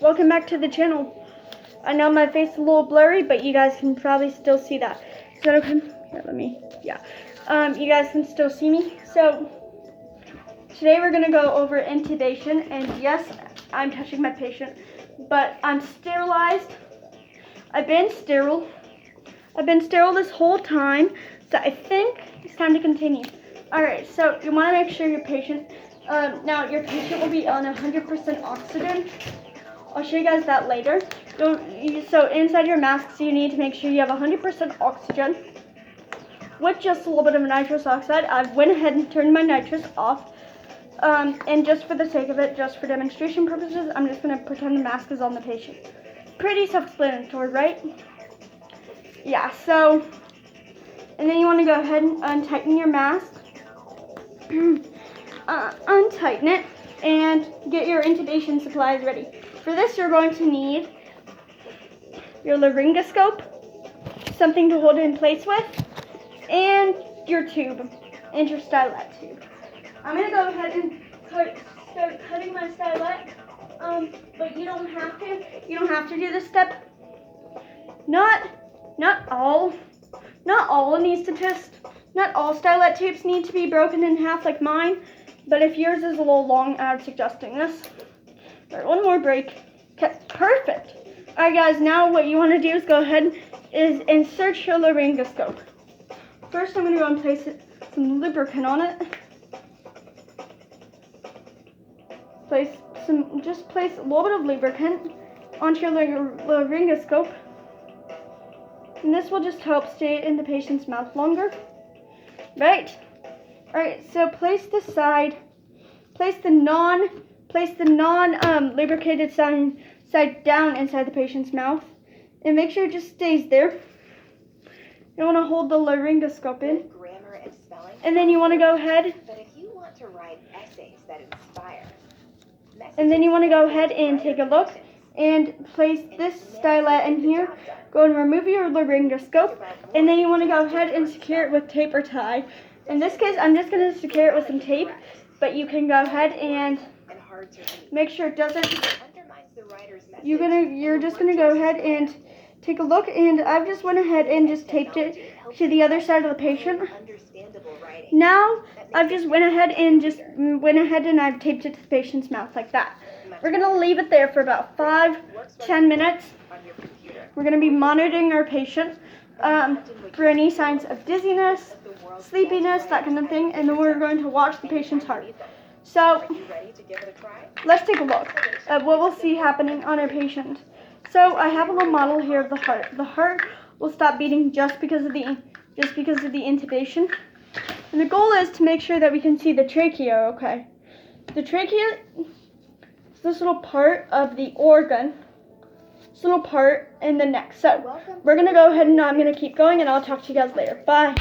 welcome back to the channel. I know my face is a little blurry, but you guys can probably still see that. Is that okay? Here, you guys can still see me. So, today we're gonna go over intubation, and yes, I'm touching my patient, but I'm sterilized. I've been sterile this whole time, so I think it's time to continue. Alright, so you wanna make sure your patient, now your patient will be on 100% oxygen. I'll show you guys that later. So inside your masks, you need to make sure you have 100% oxygen with just a little bit of nitrous oxide. I went ahead and turned my nitrous off. And just for the sake of it, just for demonstration purposes, I'm just going to pretend the mask is on the patient. Pretty self-explanatory, right? Yeah, so, and then you want to go ahead and untighten your mask. Untighten it and get your intubation supplies ready. For this, you're going to need your laryngoscope, something to hold it in place with, and your tube, and your stylet tube. I'm going to go ahead and start cutting my stylet, but you don't have to. You don't have to do this step. Not all stylet tubes need to be broken in half like mine, but if yours is a little long, I would suggest doing this. All right, one more break. Okay, perfect. All right, guys, now what you want to do is go ahead and insert your laryngoscope. First, I'm going to go and place some lubricant on it. Just place a little bit of lubricant onto your laryngoscope. And this will just help stay in the patient's mouth longer. Right. Alright, so place the non-lubricated side down inside the patient's mouth. And make sure it just stays there. You want to hold the laryngoscope in. And then you want to go ahead. But if you want to write essays that inspire. And then you want to go ahead and take a look and place this stylet in here. Go and remove your laryngoscope. And then you want to go ahead and secure it with tape or tie. In this case, I'm just going to secure it with some tape. But you can go ahead and make sure it doesn't. You're just going to go ahead and take a look. And I've just went ahead and just taped it to the other side of the patient. Now, I've just went ahead and I've taped it to the patient's mouth like that. We're going to leave it there for about 5-10 minutes. We're going to be monitoring our patient for any signs of dizziness, sleepiness, that kind of thing, and then we're going to watch the patient's heart. So, let's take a look at what we'll see happening on our patient. So, I have a little model here of the heart. The heart will stop beating just because of the intubation. And the goal is to make sure that we can see the trachea, okay? The trachea is this little part of the organ. This little part in the neck. So, we're going to go ahead and I'm going to keep going and I'll talk to you guys later. Bye.